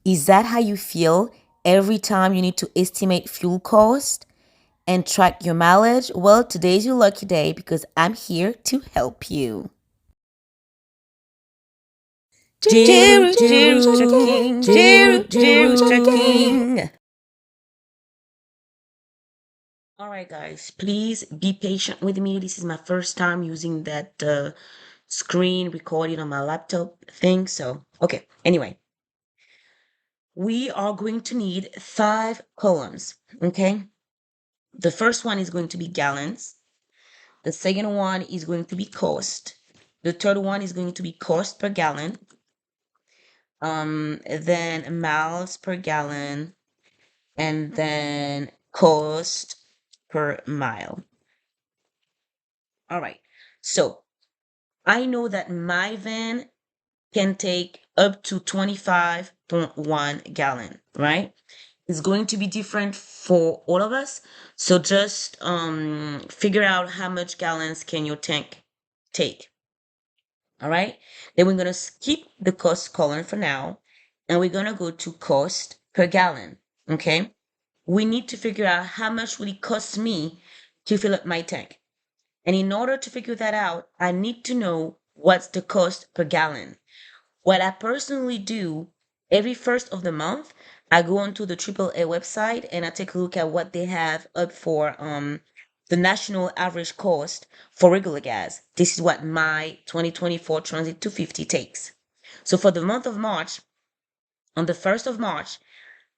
Is that how you feel every time you need to estimate fuel cost and track your mileage? Well, today's your lucky day because I'm here to help you. Jeru, Jeru, King, Jeru, Jeru, King. All right, guys, please be patient with me. This is my first time using that screen recording on my laptop thing. So, okay, anyway, we are going to need 5 columns, okay? The first one is going to be gallons. The second one is going to be cost. The third one is going to be cost per gallon. Then miles per gallon, and then cost per mile. All right. So I know that my van can take up to 25.1 gallon, right? It's going to be different for all of us. So just figure out how much gallons can your tank take. All right. Then we're going to skip the cost column for now. And we're going to go to cost per gallon. Okay. We need to figure out how much will it cost me to fill up my tank. And in order to figure that out, I need to know what's the cost per gallon. What I personally do every first of the month, I go onto the AAA website and I take a look at what they have up for the national average cost for regular gas. This is what my 2024 Transit 250 takes. So for the month of March, on the 1st of March,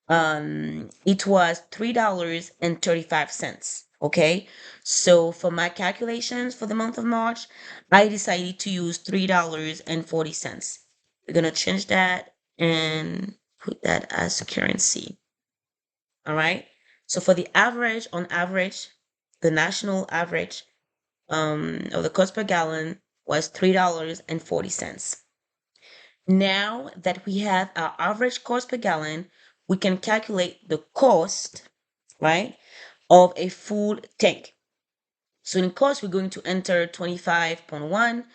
it was $3.35. Okay. So for my calculations for the month of March, I decided to use $3.40. We're going to change that and put that as currency. All right. So for the average, on average, the national average of the cost per gallon was $3.40. Now that we have our average cost per gallon, we can calculate the cost, right, of a full tank. So in cost, we're going to enter 25.1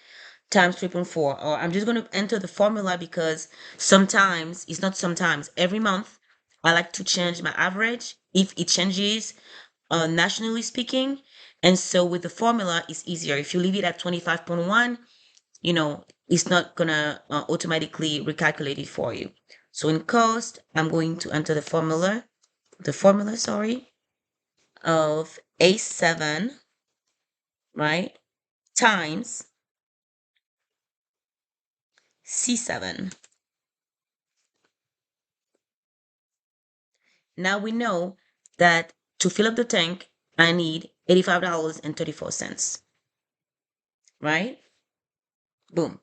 times 3.4, or I'm just going to enter the formula because sometimes, it's not sometimes, every month, I like to change my average if it changes, nationally speaking. And so with the formula, it's easier. If you leave it at 25.1, it's not gonna automatically recalculate it for you. So in cost, I'm going to enter the formula, sorry, of A7, right, times C7. Now we know that to fill up the tank, I need $85.34, right? Boom.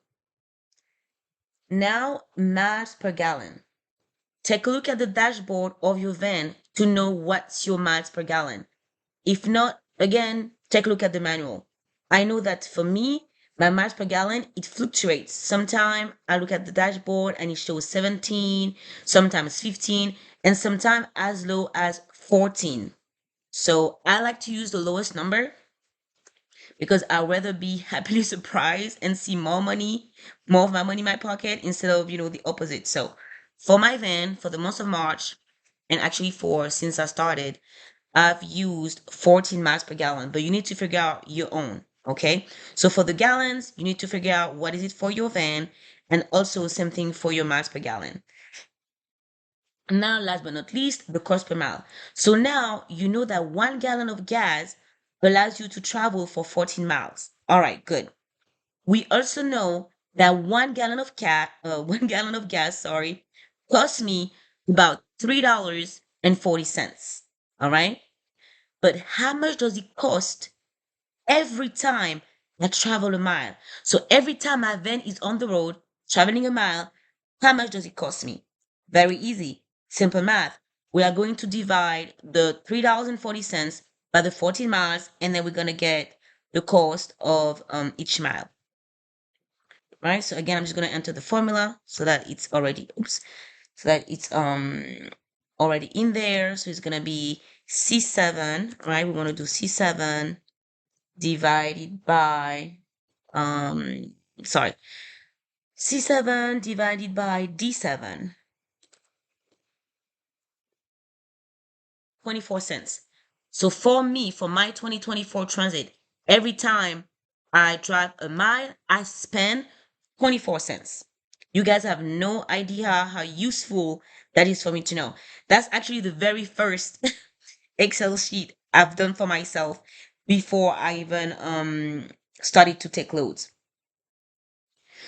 Now, miles per gallon. Take a look at the dashboard of your van to know what's your miles per gallon. If not, again, take a look at the manual. I know that for me, my miles per gallon, it fluctuates. Sometimes I look at the dashboard and it shows 17, sometimes 15, and sometimes as low as 14. So I like to use the lowest number because I'd rather be happily surprised and see more of my money in my pocket instead of, the opposite. So for my van, for the month of March, and actually since I started, I've used 14 miles per gallon, but you need to figure out your own. Okay. So for the gallons, you need to figure out what is it for your van, and also same thing for your miles per gallon. Now, last but not least, the cost per mile. So now you know that 1 gallon of gas allows you to travel for 14 miles. All right, good. We also know that 1 gallon of gas, sorry, costs me about $3.40. All right. But how much does it cost every time I travel a mile? So every time my van is on the road traveling a mile, how much does it cost me? Very easy. Simple math. We are going to divide the $3.40 by the 14 miles, and then we're going to get the cost of each mile. Right? So again, I'm just going to enter the formula so that it's already, already in there. So it's going to be C7, right? We want to do C7 divided by, sorry, C7 divided by D7. 24 cents. So for me, for my 2024 transit, every time I drive a mile, I spend 24 cents. You guys have no idea how useful that is for me to know. That's actually the very first Excel sheet I've done for myself before I even started to take loads.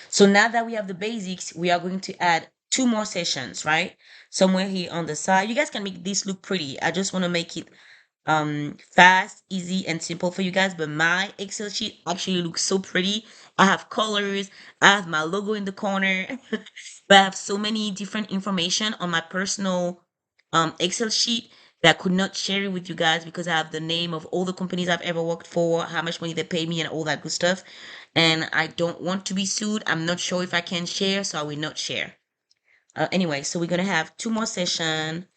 So now that we have the basics, we are going to add two more sessions, right? Somewhere here on the side. You guys can make this look pretty. I just want to make it fast, easy, and simple for you guys. But my Excel sheet actually looks so pretty. I have colors, I have my logo in the corner, but I have so many different information on my personal Excel sheet that I could not share it with you guys because I have the name of all the companies I've ever worked for, how much money they pay me, and all that good stuff. And I don't want to be sued. I'm not sure if I can share, so I will not share. Anyway, so we're gonna have two more session.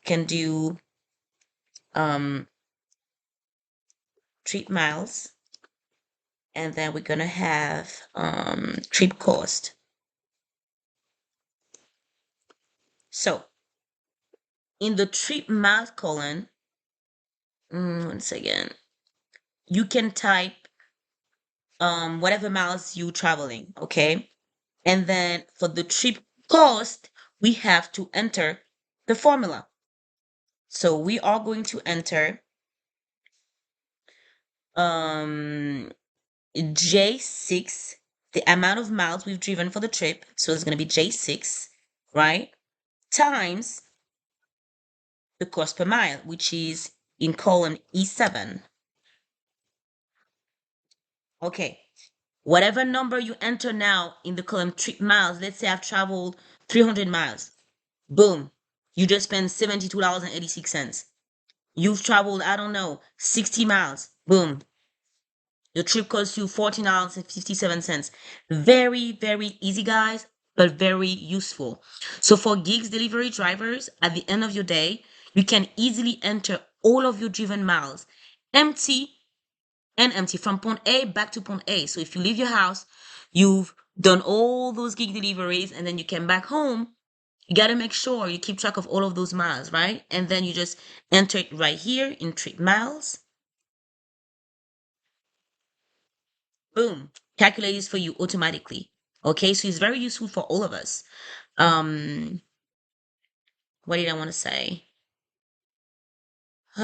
Can do um trip miles, and then we're gonna have trip cost. So in the trip miles column, once again, you can type whatever miles you traveling, okay? And then for the trip cost, we have to enter the formula. So we are going to enter um J6, the amount of miles we've driven for the trip. So it's going to be J6, right? Times the cost per mile, which is in column E7. Okay. Whatever number you enter now in the column trip miles, let's say I've traveled 300 miles. Boom. You just spent $72.86. You've traveled, I don't know, 60 miles. Boom. Your trip costs you $14.57. Very, very easy, guys, but very useful. So for gigs delivery drivers, at the end of your day, you can easily enter all of your driven miles, empty and empty, from point A back to point A. So if you leave your house, you've done all those gig deliveries, and then you came back home, you got to make sure you keep track of all of those miles, right? And then you just enter it right here in trip miles. Boom, calculates for you automatically. Okay, so it's very useful for all of us. What did I want to say?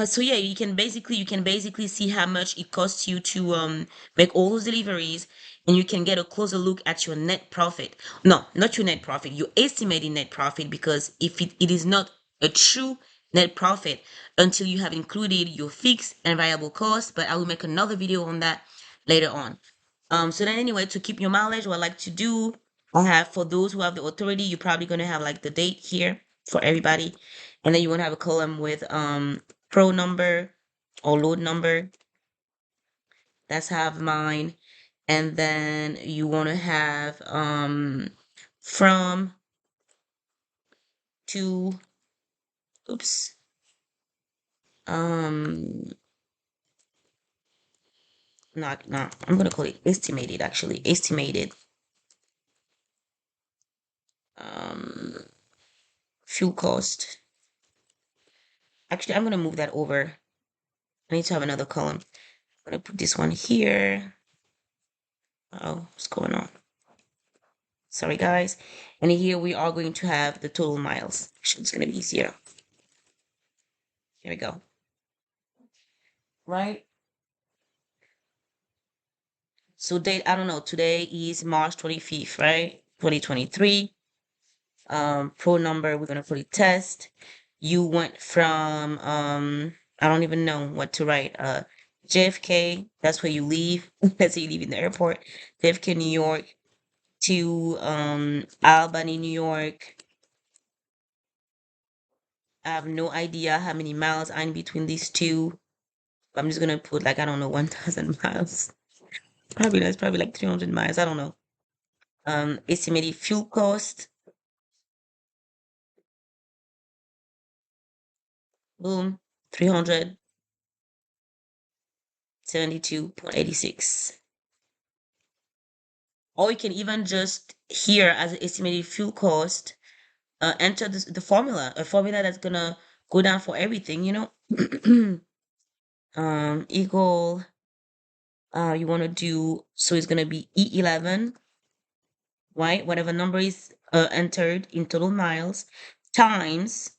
So yeah, you can basically see how much it costs you to make all those deliveries, and you can get a closer look at your net profit. No, not your net profit, your estimated net profit, because if it is not a true net profit until you have included your fixed and variable costs, but I will make another video on that later on. So then anyway, to keep your mileage, what I like to do, I have, for those who have the authority, you're probably gonna have like the date here for everybody, and then you want to have a column with pro number or load number. That's have mine. And then you want to have from to, oops, um not, I'm gonna call it estimated, actually estimated um fuel cost. Actually, I'm gonna move that over. I need to have another column. I'm gonna put this one here. Oh, what's going on? Sorry, guys. And here we are going to have the total miles. Actually, it's gonna be easier. Here we go. Right? So date, I don't know, today is March 25th, right? 2023. Pro number, we're gonna put it test. You went from I don't even know what to write. JFK, that's where you leave. Let's say you leave in the airport. JFK, New York to Albany, New York. I have no idea how many miles are in between these two. I'm just gonna put like, I don't know, 1,000 miles. Probably that's probably like 300 miles. I don't know. Estimated fuel cost. Boom, 372.86. Or you can even just here as an estimated fuel cost, enter the formula, a formula that's gonna go down for everything, Equal, you want to do, so it's going to be E11, right? Whatever number is entered in total miles times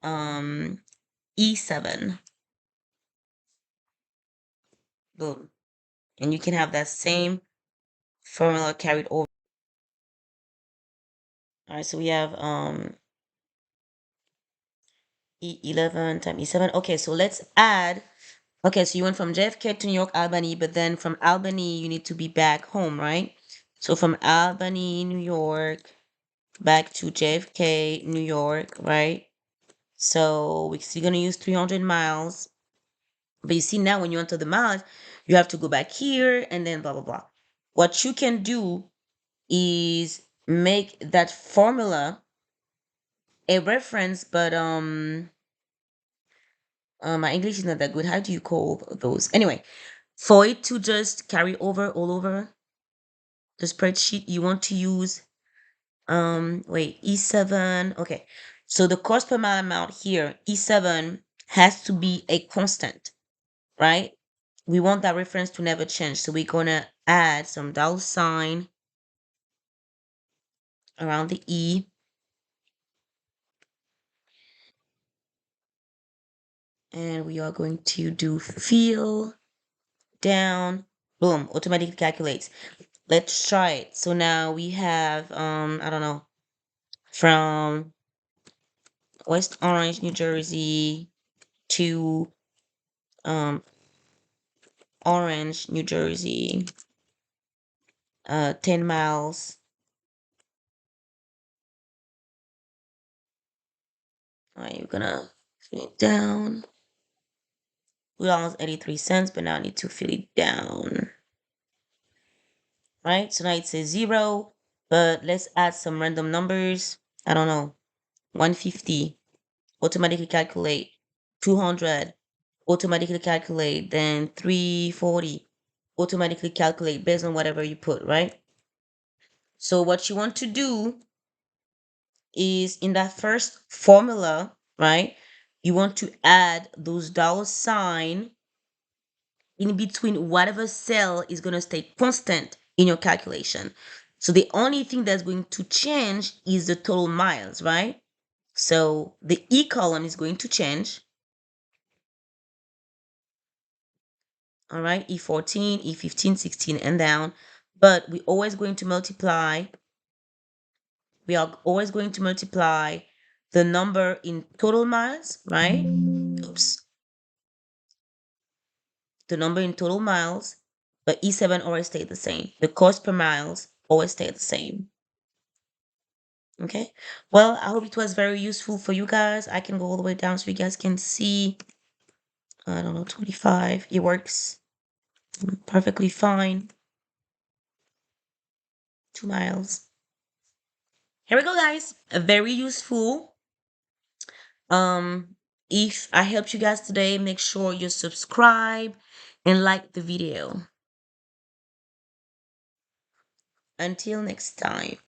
um E7. Boom. And you can have that same formula carried over. All right, so we have E11 times E7. Okay, so let's add. Okay, so you went from JFK to New York, Albany, but then from Albany, you need to be back home, right? So from Albany, New York, back to JFK, New York, right? So we're still gonna use 300 miles. But you see now when you enter the miles, you have to go back here and then blah, blah, blah. What you can do is make that formula a reference, but my English is not that good. How do you call those? Anyway, for it to just carry over all over the spreadsheet, you want to use wait, E7. Okay. So the cost per mile amount here, E7 has to be a constant, right? We want that reference to never change. So we're gonna add some dollar sign around the E, and we are going to do fill down, boom, automatically calculates. Let's try it. So now we have I don't know, from West Orange, New Jersey to um Orange, New Jersey, 10 miles. All right, you're gonna fill it down. We almost 83 cents, but now I need to fill it down. Right? So now it says 0, but let's add some random numbers. I don't know, 150, automatically calculate, 200, automatically calculate, then 340, automatically calculate based on whatever you put, right? So what you want to do is in that first formula, right? You want to add those dollar sign in between whatever cell is going to stay constant in your calculation. So the only thing that's going to change is the total miles, right? So the E column is going to change. All right, E14, E15, 16, and down. But we are always going to multiply the number in total miles, right? Oops. The number in total miles, but E7 always stayed the same. The cost per miles always stayed the same. Okay. Well, I hope it was very useful for you guys. I can go all the way down so you guys can see. I don't know, 25. It works perfectly fine. 2 miles. Here we go, guys. Very useful. Um, if I helped you guys today, make sure you subscribe and like the video. Until next time.